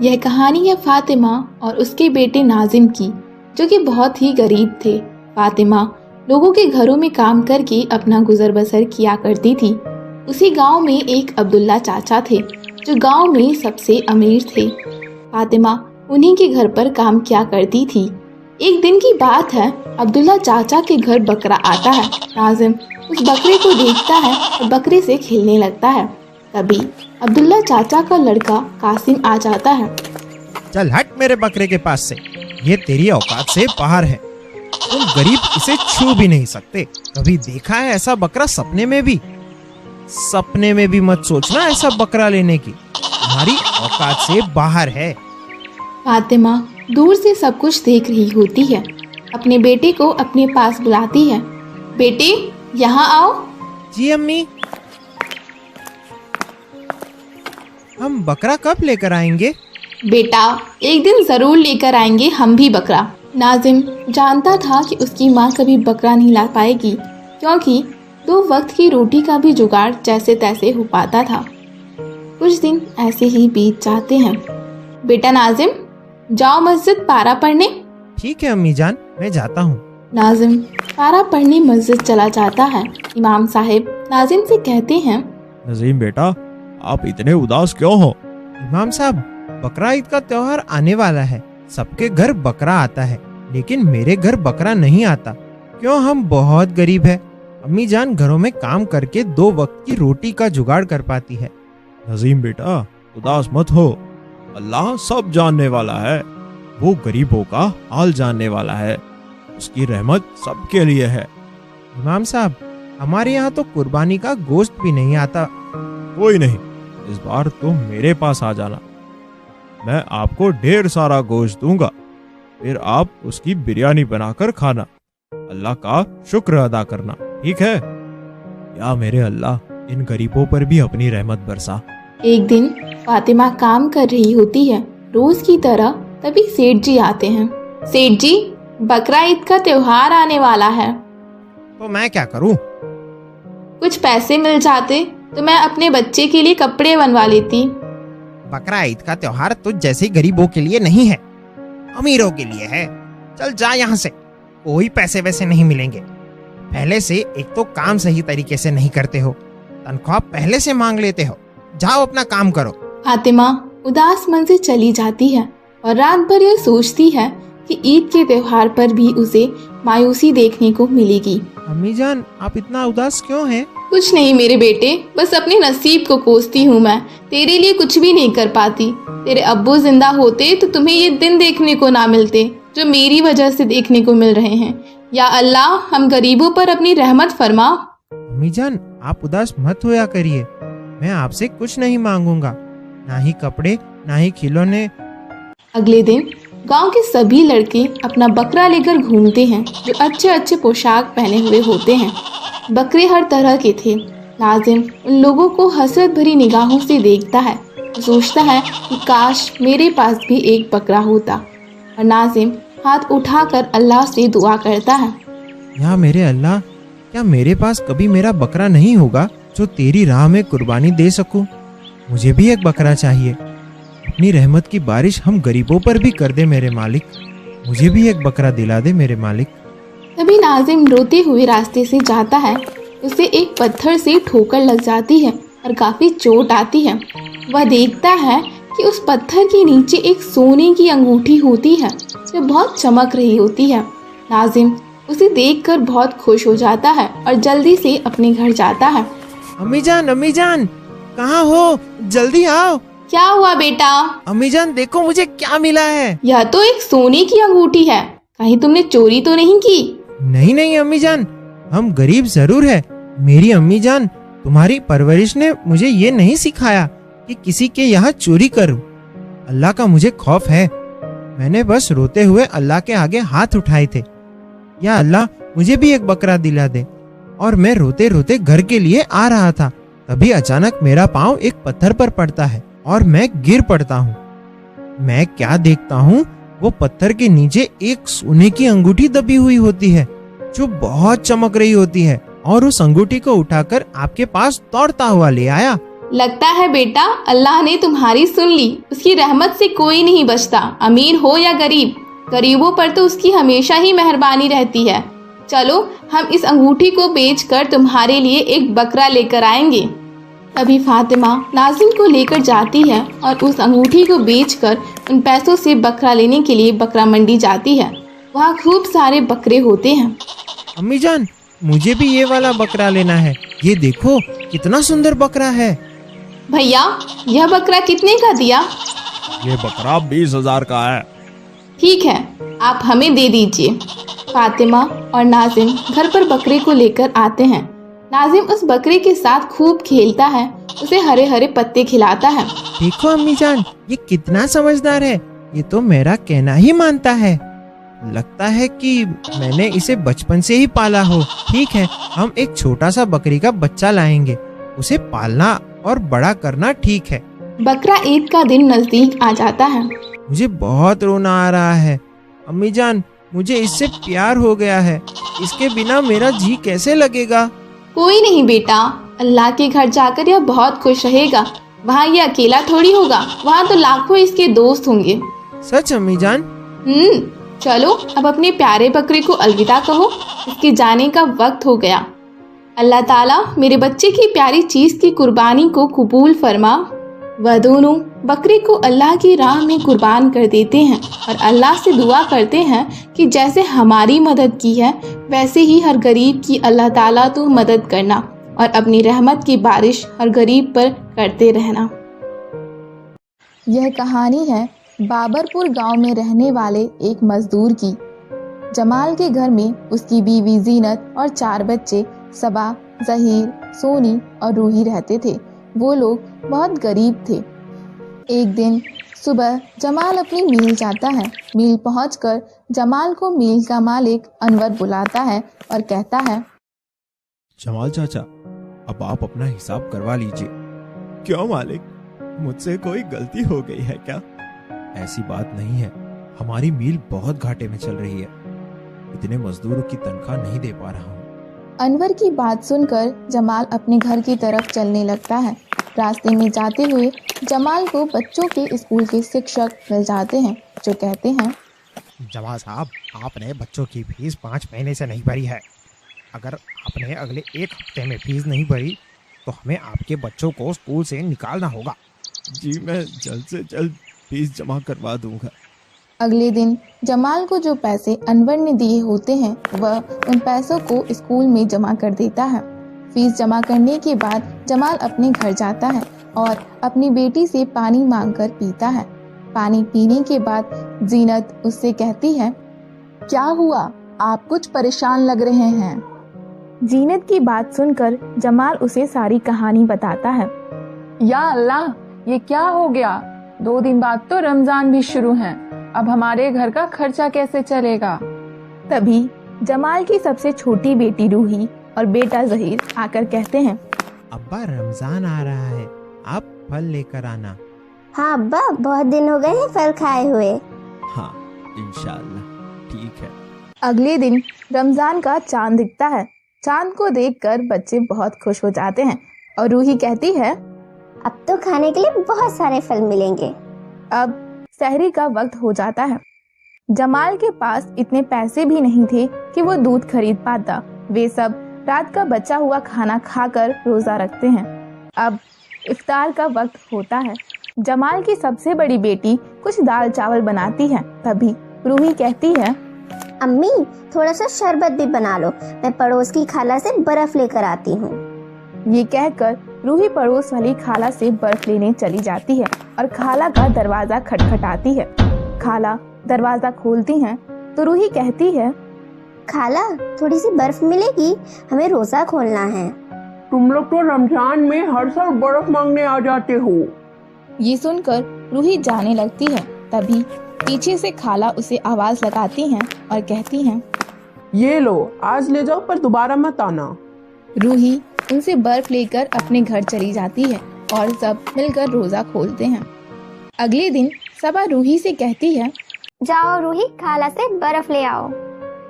यह कहानी है फातिमा और उसके बेटे नाजिम की, जो कि बहुत ही गरीब थे। फातिमा लोगों के घरों में काम करके अपना गुजर बसर किया करती थी। उसी गांव में एक अब्दुल्ला चाचा थे, जो गांव में सबसे अमीर थे। फातिमा उन्हीं के घर पर काम किया करती थी। एक दिन की बात है, अब्दुल्ला चाचा के घर बकरा आता है। नाजिम उस बकरे को देखता है और बकरे से खेलने लगता है। तभी अब्दुल्ला चाचा का लड़का कासिम आ जाता है। चल हट मेरे बकरे के पास से, ये तेरी औकात से बाहर है। तुम गरीब इसे छू भी नहीं सकते। कभी देखा है ऐसा बकरा सपने में भी? सपने में भी मत सोचना ऐसा बकरा लेने की, तुम्हारी औकात से बाहर है। फातिमा दूर से सब कुछ देख रही होती है। अपने बेटे को अपने पास बुलाती है। बेटे यहाँ आओ। जी अम्मी। हम बकरा कब लेकर आएंगे? बेटा एक दिन जरूर लेकर आएंगे हम भी बकरा। नाजिम जानता था कि उसकी माँ कभी बकरा नहीं ला पाएगी, क्योंकि 2 वक्त की रोटी का भी जुगाड़ जैसे तैसे हो पाता था। कुछ दिन ऐसे ही बीत जाते हैं। बेटा नाजिम जाओ मस्जिद पारा पढ़ने। ठीक है अम्मी जान, मैं जाता हूँ। नाजिम पारा पढ़ने मस्जिद चला जाता है। इमाम साहिब नाजिम से कहते हैं, नजीम बेटा आप इतने उदास क्यों हो? इमाम साहब बकरा ईद का त्योहार आने वाला है। सबके घर बकरा आता है, लेकिन मेरे घर बकरा नहीं आता। क्यों? हम बहुत गरीब है। अम्मी जान घरों में काम करके 2 वक्त की रोटी का जुगाड़ कर पाती है। नजीम बेटा उदास मत हो, अल्लाह सब जानने वाला है। वो गरीबों का हाल जानने वाला है, उसकी रहमत सबके लिए है। इमाम साहब हमारे यहाँ तो कुर्बानी का गोश्त भी नहीं आता। कोई नहीं, इस बार तुम मेरे पास आ जाना, मैं आपको ढेर सारा गोश्त दूंगा, फिर आप उसकी बिरयानी बनाकर खाना, अल्लाह का शुक्र अदा करना, ठीक है? या मेरे अल्लाह इन गरीबों पर भी अपनी रहमत बरसा। एक दिन फातिमा काम कर रही होती है रोज की तरह। तभी सेठ जी आते हैं। सेठ जी बकरा ईद का त्योहार आने वाला है, तो मैं क्या करूं? कुछ पैसे मिल जाते तो मैं अपने बच्चे के लिए कपड़े बनवा लेती। बकरा ईद का त्योहार तुझ जैसे गरीबों के लिए नहीं है, अमीरों के लिए है। चल जा यहाँ से, कोई पैसे वैसे नहीं मिलेंगे। पहले से एक तो काम सही तरीके से नहीं करते हो, तनख्वाह पहले से मांग लेते हो। जाओ अपना काम करो। फातिमा उदास मन से चली जाती है और रात भर यह सोचती है कि ईद के त्योहार पर भी उसे मायूसी देखने को मिलेगी। अम्मी जान आप इतना उदास क्यों हैं? कुछ नहीं मेरे बेटे, बस अपने नसीब को कोसती हूँ मैं। तेरे लिए कुछ भी नहीं कर पाती। तेरे अब्बू जिंदा होते तो तुम्हें ये दिन देखने को ना मिलते जो मेरी वजह से देखने को मिल रहे हैं। या अल्लाह हम गरीबों पर अपनी रहमत फरमा। अम्मी जान आप उदास मत होया करिए, मैं आपसे कुछ नहीं मांगूंगा, ना ही कपड़े ना ही खिलौने। अगले दिन गांव के सभी लड़के अपना बकरा लेकर घूमते हैं, जो अच्छे अच्छे पोशाक पहने हुए होते हैं। बकरे हर तरह के थे। नाजिम उन लोगों को हसरत भरी निगाहों से देखता है, सोचता है कि काश मेरे पास भी एक बकरा होता। और नाजिम हाथ उठाकर अल्लाह से दुआ करता है, या मेरे अल्लाह, क्या मेरे पास कभी मेरा बकरा नहीं होगा जो तेरी राह में कुर्बानी दे सकूं? मुझे भी एक बकरा चाहिए। अपनी रहमत की बारिश हम गरीबों पर भी कर दे मेरे मालिक, मुझे भी एक बकरा दिला दे मेरे मालिक। तभी नाजिम रोते हुए रास्ते से जाता है। उसे एक पत्थर से ठोकर लग जाती है और काफी चोट आती है। वह देखता है कि उस पत्थर के नीचे एक सोने की अंगूठी होती है, जो बहुत चमक रही होती है। नाजिम उसे देखकर बहुत खुश हो जाता है और जल्दी से अपने घर जाता है। अम्मी जान कहाँ हो? जल्दी आओ। क्या हुआ बेटा? अम्मी जान देखो मुझे क्या मिला है। यह तो एक सोने की अंगूठी है, कहीं तुमने चोरी तो नहीं की? नहीं अम्मी जान, हम गरीब जरूर है। मेरी अम्मी जान तुम्हारी परवरिश ने मुझे ये नहीं सिखाया कि किसी के यहाँ चोरी करूं। अल्लाह का मुझे खौफ है। मैंने बस रोते हुए अल्लाह के आगे हाथ उठाए थे, या अल्लाह मुझे भी एक बकरा दिला दे। और मैं रोते रोते घर के लिए आ रहा था, तभी अचानक मेरा पाँव एक पत्थर पर पड़ता है और मैं गिर पड़ता हूँ। मैं क्या देखता हूँ, वो पत्थर के नीचे एक सोने की अंगूठी दबी हुई होती है, जो बहुत चमक रही होती है। और उस अंगूठी को उठाकर आपके पास दौड़ता हुआ ले आया। लगता है बेटा अल्लाह ने तुम्हारी सुन ली। उसकी रहमत से कोई नहीं बचता, अमीर हो या गरीब, गरीबों पर तो उसकी हमेशा ही मेहरबानी रहती है। चलो हम इस अंगूठी को बेचकर तुम्हारे लिए एक बकरा लेकर आएंगे। तभी फातिमा नाज़िम को लेकर जाती है और उस अंगूठी को बेचकर उन पैसों से बकरा लेने के लिए बकरा मंडी जाती है। वहाँ खूब सारे बकरे होते हैं। अम्मी जान, मुझे भी ये वाला बकरा लेना है। ये देखो कितना सुंदर बकरा है। भैया यह बकरा कितने का दिया? ये बकरा 20,000 का है। ठीक है, आप हमें दे दीजिए। फातिमा और नाज़िम घर पर बकरे को लेकर आते हैं। नाज़िम उस बकरे के साथ खूब खेलता है, उसे हरे हरे पत्ते खिलाता है। देखो अम्मी जान, ये कितना समझदार है। ये तो मेरा कहना ही मानता है। लगता है कि मैंने इसे बचपन से ही पाला हो। ठीक है, हम एक छोटा सा बकरी का बच्चा लाएंगे। उसे पालना और बड़ा करना ठीक है। बकरा ईद का दिन नजदीक आ जाता है। मुझे बहुत रोना आ रहा है। अम्मी जान, मुझे इससे प्यार हो गया है। इसके बिना मेरा जी कैसे लगेगा? कोई नहीं बेटा, अल्लाह के घर जाकर यह बहुत खुश रहेगा। वहाँ ये अकेला थोड़ी होगा, वहाँ तो लाखों इसके दोस्त होंगे। सच अम्मी जान? चलो अब अपने प्यारे बकरे को अलविदा कहो, इसके जाने का वक्त हो गया। अल्लाह ताला मेरे बच्चे की प्यारी चीज की कुर्बानी को कबूल फरमा। वह दोनों बकरे को अल्लाह की राह में कुर्बान कर देते हैं और अल्लाह से दुआ करते हैं कि जैसे हमारी मदद की है वैसे ही हर गरीब की अल्लाह ताला तो मदद करना और अपनी रहमत की बारिश हर गरीब पर करते रहना। यह कहानी है बाबरपुर गांव में रहने वाले एक मजदूर की। जमाल के घर में उसकी बीवी जीनत और 4 बच्चे सबा, जहीर, सोनी और रूही रहते थे। वो लोग बहुत गरीब थे। एक दिन सुबह जमाल अपनी मील जाता है। मील पहुंचकर जमाल को मील का मालिक अनवर बुलाता है और कहता है, जमाल चाचा, अब आप अपना हिसाब करवा लीजिए। क्यों मालिक, मुझसे कोई गलती हो गई है क्या? ऐसी बात नहीं है, हमारी मील बहुत घाटे में चल रही है। इतने मजदूरों की तनख्वाह नहीं दे पा रहा हूँ। अनवर की बात सुनकर जमाल अपने घर की तरफ चलने लगता है। रास्ते में जाते हुए जमाल को बच्चों के स्कूल के शिक्षक मिल जाते हैं, जो कहते हैं, जमाल साहब, आपने बच्चों की फीस 5 महीने से नहीं भरी है। अगर आपने अगले 1 हफ्ते में फीस नहीं भरी तो हमें आपके बच्चों को स्कूल से निकालना होगा। जी, मैं जल्द से जल्द फीस जमा करवा दूंगा। अगले दिन जमाल को जो पैसे अनवर ने दिए होते हैं वह उन पैसों को स्कूल में जमा कर देता है। फीस जमा करने के बाद जमाल अपने घर जाता है और अपनी बेटी से पानी मांगकर पीता है। पानी पीने के बाद जीनत उससे कहती है, क्या हुआ, आप कुछ परेशान लग रहे हैं। जीनत की बात सुनकर जमाल उसे सारी कहानी बताता है। या अल्लाह, ये क्या हो गया? 2 दिन बाद तो रमजान भी शुरू है। अब हमारे घर का खर्चा कैसे चलेगा? तभी जमाल की सबसे छोटी बेटी रूही और बेटा जहीर आकर कहते हैं, अब्बा रमजान आ रहा है, आप फल लेकर आना। हाँ अब्बा, बहुत दिन हो गए हैं फल खाए हुए। हाँ इंशाअल्लाह, ठीक है। अगले दिन रमजान का चांद दिखता है। चांद को देखकर बच्चे बहुत खुश हो जाते हैं और रूही कहती है, अब तो खाने के लिए बहुत सारे फल मिलेंगे। अब सहरी का वक्त हो जाता है। जमाल के पास इतने पैसे भी नहीं थे कि वो दूध खरीद पाता। वे सब रात का बचा हुआ खाना खाकर रोजा रखते हैं। अब इफ्तार का वक्त होता है। जमाल की सबसे बड़ी बेटी कुछ दाल चावल बनाती है। तभी रूही कहती है, अम्मी, थोड़ा सा शरबत भी बना लो, मैं पड़ोस की खाला से बर्फ लेकर आती हूँ। ये कहकर रूही पड़ोस वाली खाला से बर्फ लेने चली जाती है और खाला का दरवाजा खटखटाती है। खाला दरवाजा खोलती हैं तो रूही कहती है, खाला, थोड़ी सी बर्फ मिलेगी, हमें रोजा खोलना है। तुम लोग तो रमजान में हर साल बर्फ मांगने आ जाते हो। ये सुनकर रूही जाने लगती है। तभी पीछे से खाला उसे आवाज लगाती हैं और कहती हैं, ये लो, आज ले जाओ पर दोबारा मत आना। रूही उनसे बर्फ लेकर अपने घर चली जाती है और सब मिलकर रोजा खोलते हैं। अगले दिन सबा रूही से कहती है, जाओ रूही, खाला से बर्फ ले आओ।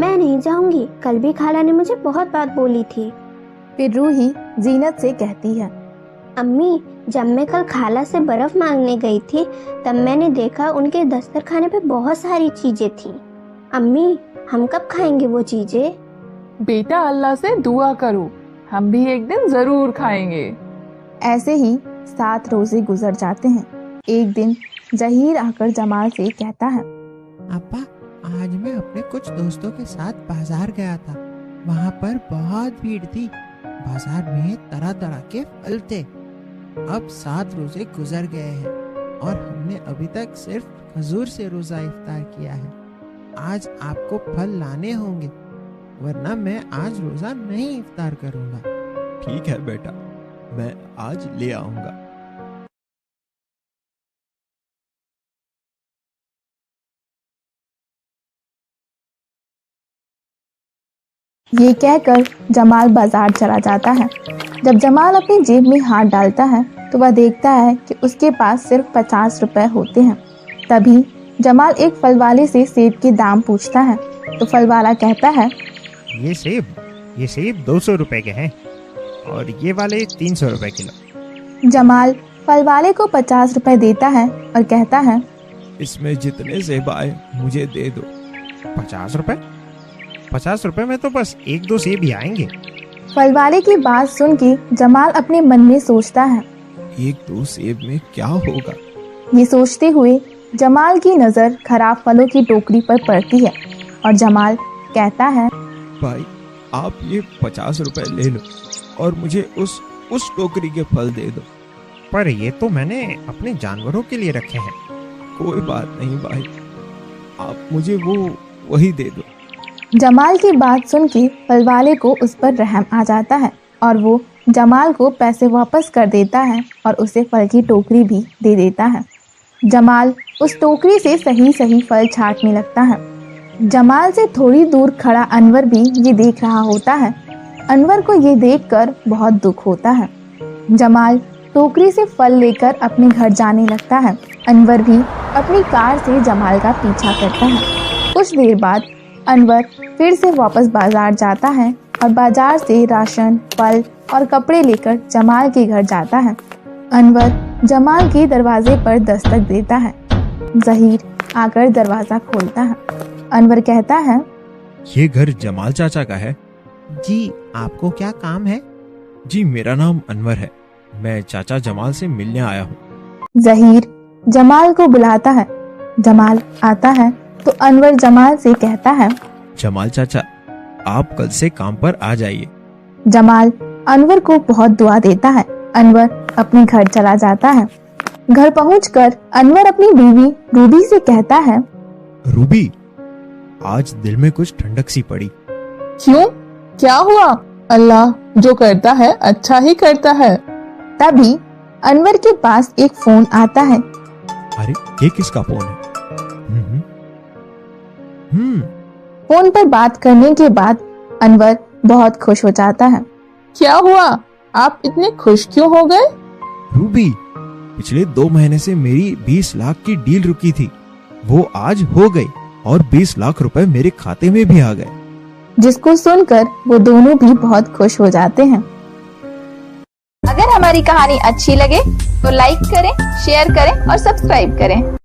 मैं नहीं जाऊंगी, कल भी खाला ने मुझे बहुत बात बोली थी। फिर रूही जीनत से कहती है, अम्मी, जब मैं कल खाला से बर्फ मांगने गई थी तब मैंने देखा उनके दस्तरखाने पे बहुत सारी चीजें थी। अम्मी, हम कब खाएंगे वो चीजें? बेटा अल्लाह से दुआ करो, हम भी एक दिन जरूर खाएंगे। ऐसे ही 7 रोजे गुजर जाते हैं। एक दिन जहीर आकर जमाल से कहता है, अब्बा, आज मैं अपने कुछ दोस्तों के साथ बाजार गया था। वहाँ पर बहुत भीड़ थी। बाजार में तरह तरह के फल थे। अब 7 रोजे गुजर गए हैं और हमने अभी तक सिर्फ खजूर से रोजा इफ्तार किया है। आज आपको फल लाने होंगे, वरना मैं आज रोजा नहीं इफ्तार करूँगा। ठीक है बेटा, मैं आज ले आऊँगा। ये कहकर जमाल बाजार चला जाता है। जब जमाल अपनी जेब में हाथ डालता है तो वह देखता है कि उसके पास सिर्फ 50 रुपए होते हैं। तभी जमाल एक फल वाले से सेब के दाम पूछता है तो फल वाला कहता है, ये सेब 200 रुपए के हैं और ये वाले 300 रुपए किलो। जमाल फल वाले को 50 रुपए देता है और कहता है, इसमें जितने सेब आए मुझे दे दो। 50 रुपए? 50 रुपए में तो बस 1-2 सेब ही आएंगे। फल वाले की बात सुन के जमाल अपने मन में सोचता है। 1-2 सेब में क्या होगा? ये सोचते हुए जमाल की नज़र खराब फलों की टोकरी पर पड़ती है और जमाल कहता है, भाई, आप ये 50 रुपए ले लो और मुझे उस टोकरी के फल दे दो। पर ये तो मैंने अपने जानवरों के लिए रखे हैं। कोई बात नहीं भाई, आप मुझे वही दे दो। जमाल की बात सुन के फल वाले को उस पर रहम आ जाता है और वो जमाल को पैसे वापस कर देता है और उसे फल की टोकरी भी दे देता है। जमाल उस टोकरी से सही सही फल छांटने लगता है। जमाल से थोड़ी दूर खड़ा अनवर भी ये देख रहा होता है। अनवर को ये देखकर बहुत दुख होता है। जमाल टोकरी से फल लेकर अपने घर जाने लगता है। अनवर भी अपनी कार से जमाल का पीछा करता है। कुछ देर बाद अनवर फिर से वापस बाजार जाता है और बाजार से राशन, फल और कपड़े लेकर जमाल के घर जाता है। अनवर जमाल के दरवाजे पर दस्तक देता है। जहीर आकर दरवाजा खोलता है। अनवर कहता है, ये घर जमाल चाचा का है? जी, आपको क्या काम है? जी, मेरा नाम अनवर है। मैं चाचा जमाल से मिलने आया हूँ। जहीर जमाल को बुलाता है। जमाल आता है तो अनवर जमाल से कहता है, जमाल चाचा, आप कल से काम पर आ जाइए। जमाल अनवर को बहुत दुआ देता है। अनवर अपने घर चला जाता है। घर पहुंचकर अनवर अपनी बीवी रूबी से कहता है, रूबी, आज दिल में कुछ ठंडक सी पड़ी। क्यों, क्या हुआ? अल्लाह जो करता है अच्छा ही करता है। तभी अनवर के पास एक फोन आता है। अरे, ये किसका फोन है? फोन पर बात करने के बाद अनवर बहुत खुश हो जाता है। क्या हुआ, आप इतने खुश क्यों हो गए? रूबी, पिछले 2 महीने से मेरी 20 लाख की डील रुकी थी, वो आज हो गई और 20 लाख रुपए मेरे खाते में भी आ गए। जिसको सुनकर वो दोनों भी बहुत खुश हो जाते हैं। अगर हमारी कहानी अच्छी लगे तो लाइक करें, शेयर करें और सब्सक्राइब करें।